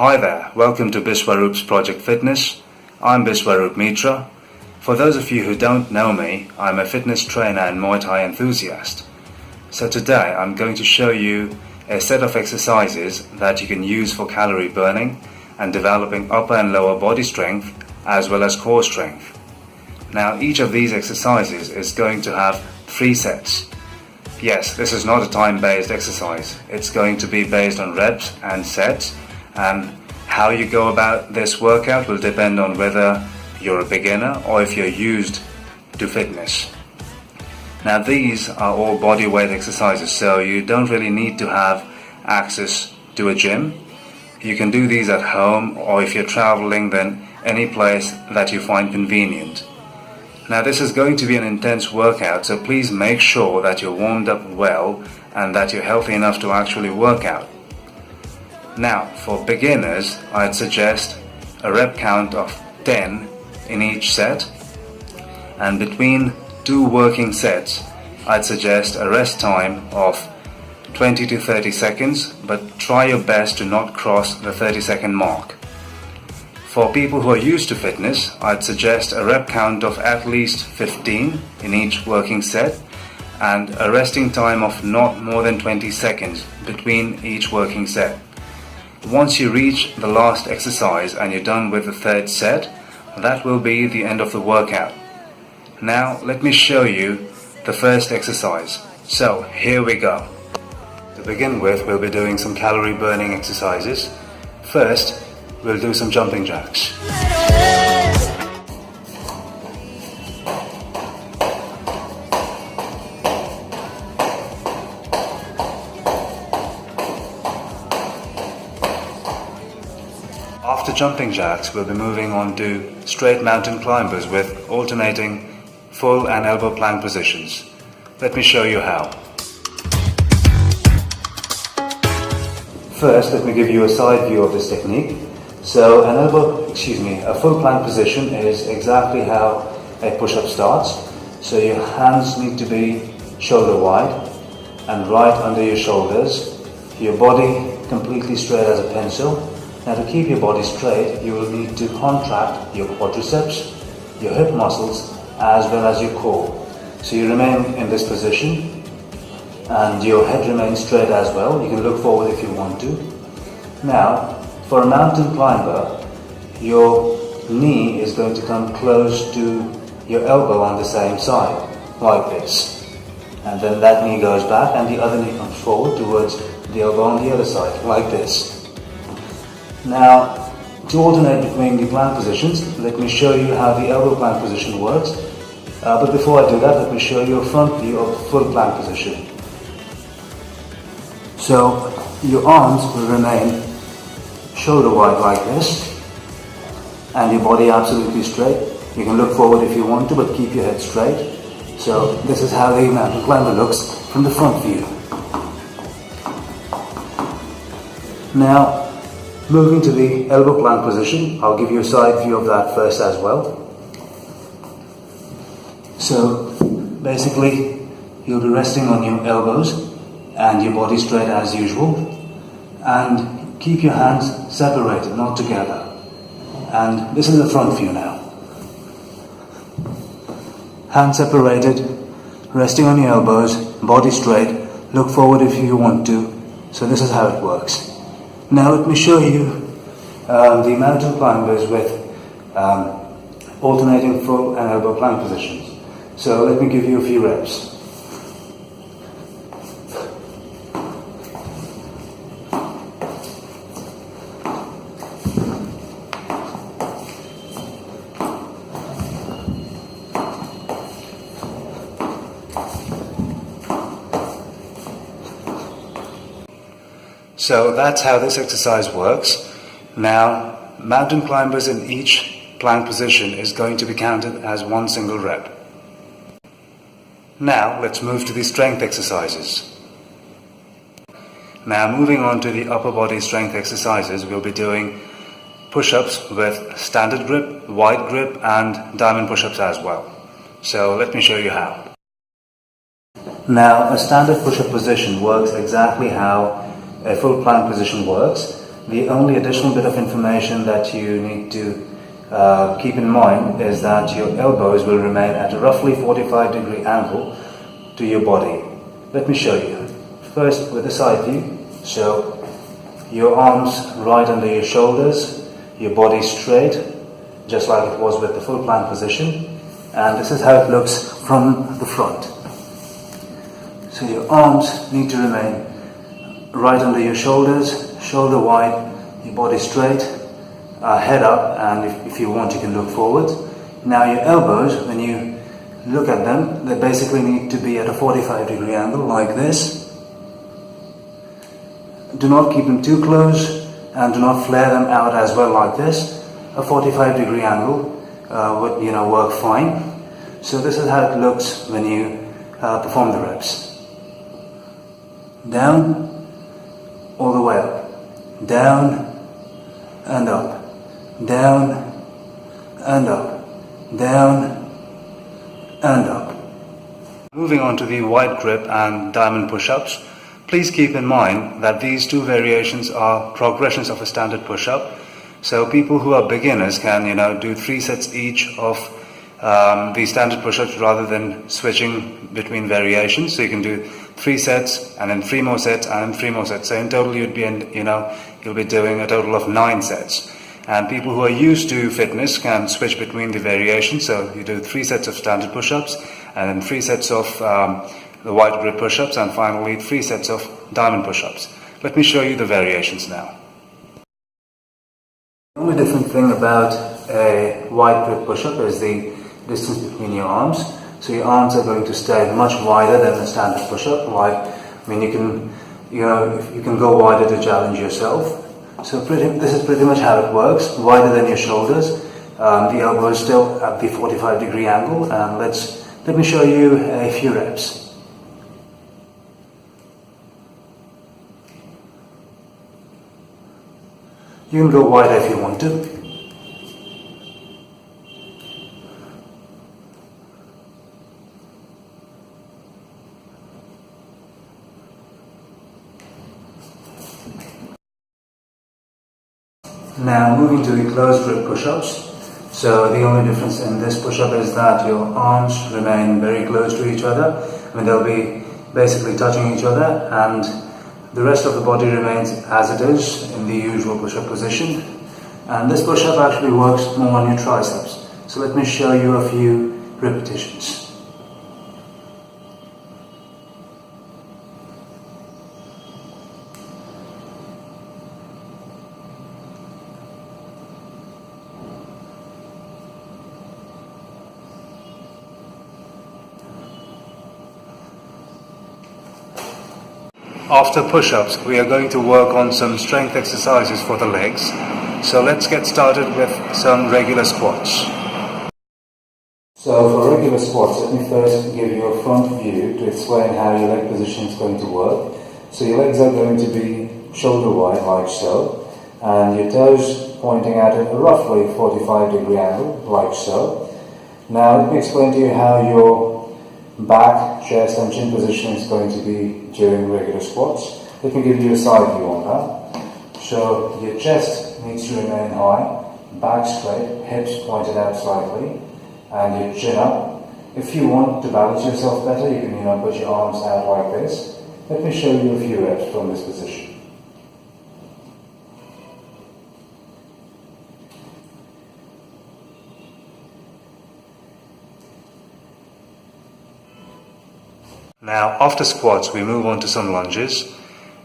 Hi there, welcome to Biswaroop's Project Fitness. I'm Biswaroop Mitra. For those of you who don't know me, I'm a fitness trainer and Muay Thai enthusiast. So today I'm going to show you a set of exercises that you can use for calorie burning and developing upper and lower body strength as well as core strength. Now each of these exercises is going to have 3 sets. Yes, this is not a time-based exercise. It's going to be based on reps and sets, and how you go about this workout will depend on whether you're a beginner or if you're used to fitness. Now these are all body weight exercises, so you don't really need to have access to a gym. You can do these at home, or if you're traveling, then any place that you find convenient. Now this is going to be an intense workout, so please make sure that you're warmed up well and that you're healthy enough to actually work out. Now for beginners, I'd suggest a rep count of 10 in each set, and between 2 working sets I'd suggest a rest time of 20 to 30 seconds, but try your best to not cross the 30-second mark. For people who are used to fitness, I'd suggest a rep count of at least 15 in each working set and a resting time of not more than 20 seconds between each working set. Once you reach the last exercise and you're done with the 3rd set, that will be the end of the workout. Now let me show you the first exercise. So here we go. To begin with, we'll be doing some calorie burning exercises. First, we'll do some jumping jacks. After jumping jacks, we'll be moving on to straight mountain climbers with alternating full and elbow plank positions. Let me show you how. First, let me give you a side view of this technique. So a full plank position is exactly how a push-up starts. So your hands need to be shoulder wide and right under your shoulders. Your body completely straight as a pencil. Now to keep your body straight, you will need to contract your quadriceps, your hip muscles, as well as your core. So you remain in this position and your head remains straight as well. You can look forward if you want to. Now, for a mountain climber, your knee is going to come close to your elbow on the same side, like this. And then that knee goes back and the other knee comes forward towards the elbow on the other side, like this. Now, to alternate between the plank positions, let me show you how the elbow plank position works. But before I do that, let me show you a front view of the full plank position. So, your arms will remain shoulder wide like this, and your body absolutely straight. You can look forward if you want to, but keep your head straight. So this is how the mountain climber looks from the front view. Now, moving to the elbow plank position, I'll give you a side view of that first as well. So basically, you'll be resting on your elbows and your body straight as usual, and keep your hands separated, not together. And this is the front view now. Hands separated, resting on your elbows, body straight, look forward if you want to. So this is how it works. Now let me show you the mountain climbers with alternating full and elbow plank positions. So let me give you a few reps. So that's how this exercise works. Now, mountain climbers in each plank position is going to be counted as one single rep. Now, let's move to the strength exercises. Now, moving on to the upper body strength exercises, we'll be doing push-ups with standard grip, wide grip, and diamond push-ups as well. So let me show you how. Now, a standard push-up position works exactly how a full plank position works. The only additional bit of information that you need to keep in mind is that your elbows will remain at a roughly 45-degree angle to your body. Let me show you. First with the side view. So your arms right under your shoulders, your body straight, just like it was with the full plank position. And this is how it looks from the front. So your arms need to remain right under your shoulders, shoulder wide, your body straight, head up, and if you want you can look forward. Now your elbows, when you look at them, they basically need to be at a 45-degree angle like this. Do not keep them too close and do not flare them out as well like this. A 45-degree angle would work fine. So this is how it looks when you perform the reps. Down, all the way up, down and up, down and up, down and up. Moving on to the wide grip and diamond push-ups, please keep in mind that these two variations are progressions of a standard push-up. So people who are beginners can do 3 sets each of the standard push-ups rather than switching between variations. So you can do 3 sets and then 3 more sets and then 3 more sets. So in total you'll be doing a total of 9 sets. And people who are used to fitness can switch between the variations. So you do 3 sets of standard push-ups and then 3 sets of the wide grip push-ups and finally 3 sets of diamond push-ups. Let me show you the variations now. The only different thing about a wide grip push-up is the distance between your arms. So your arms are going to stay much wider than the standard push-up. You can go wider to challenge yourself. So this is pretty much how it works. Wider than your shoulders. The elbow is still at the 45-degree angle. And let me show you a few reps. You can go wider if you want to. Now moving to the closed grip push-ups. So the only difference in this push-up is that your arms remain very close to each other. They'll be basically touching each other, and the rest of the body remains as it is in the usual push-up position. And this push-up actually works more on your triceps. So let me show you a few repetitions. After push-ups, we are going to work on some strength exercises for the legs. So let's get started with some regular squats. So for regular squats, let me first give you a front view to explain how your leg position is going to work. So your legs are going to be shoulder wide like so, and your toes pointing at a roughly 45-degree angle like so. Now let me explain to you how your back, chest and chin position is going to be during regular squats. Let me give you a side view on that. So your chest needs to remain high, back straight, hips pointed out slightly, and your chin up. If you want to balance yourself better, you can put your arms out like this. Let me show you a few reps from this position. Now, after squats, we move on to some lunges.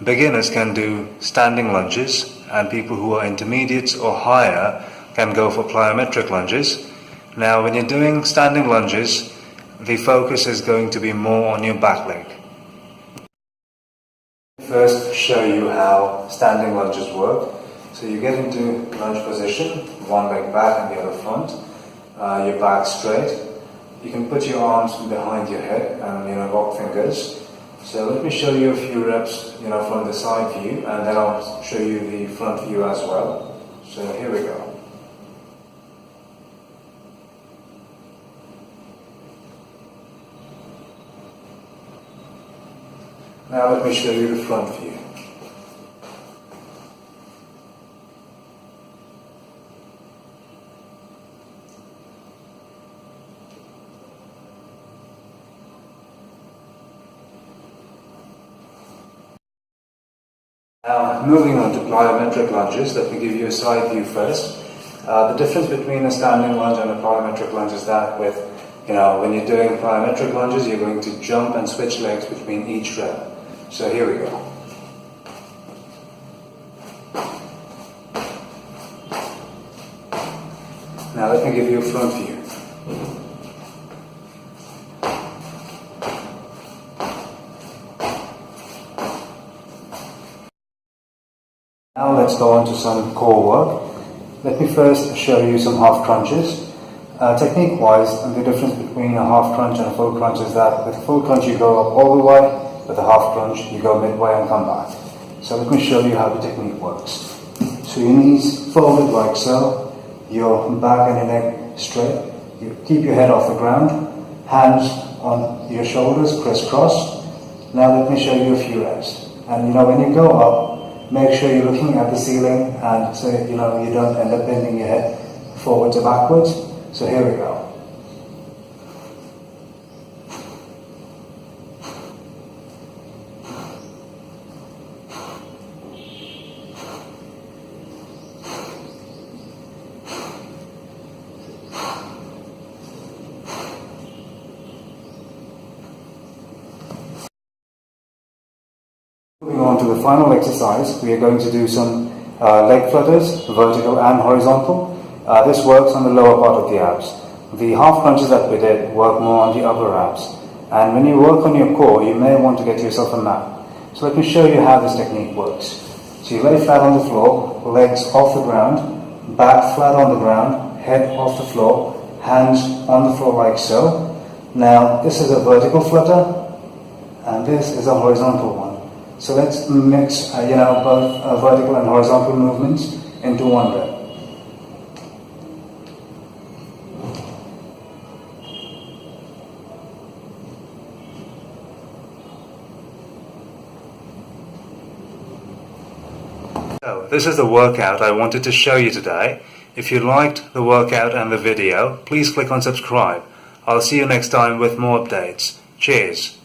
Beginners can do standing lunges, and people who are intermediates or higher can go for plyometric lunges. Now, when you're doing standing lunges, the focus is going to be more on your back leg. First, show you how standing lunges work. So you get into lunge position, one leg back and the other front, your back straight. You can put your arms behind your head and lock fingers. So let me show you a few reps from the side view, and then I'll show you the front view as well. So here we go. Now let me show you the front view. Now, moving on to plyometric lunges, let me give you a side view first. The difference between a standing lunge and a plyometric lunge is that when you're doing plyometric lunges, you're going to jump and switch legs between each rep. So here we go. Now let me give you a front view. Now let's go on to some core work. Let me first show you some half crunches. Technique-wise, the difference between a half crunch and a full crunch is that with a full crunch you go up all the way, with a half crunch you go midway and come back. So let me show you how the technique works. So your knees forward like so, your back and your neck straight. You keep your head off the ground, hands on your shoulders, crisscross. Now let me show you a few reps. And when you go up, make sure you're looking at the ceiling and so you don't end up bending your head forwards or backwards. So here we go. Moving on to the final exercise, we are going to do some leg flutters, vertical and horizontal. This works on the lower part of the abs. The half crunches that we did work more on the upper abs. And when you work on your core, you may want to get yourself a mat. So let me show you how this technique works. So you lay flat on the floor, legs off the ground, back flat on the ground, head off the floor, hands on the floor like so. Now this is a vertical flutter and this is a horizontal one. So let's mix both vertical and horizontal movements into one rep. So, this is the workout I wanted to show you today. If you liked the workout and the video, please click on subscribe. I'll see you next time with more updates. Cheers!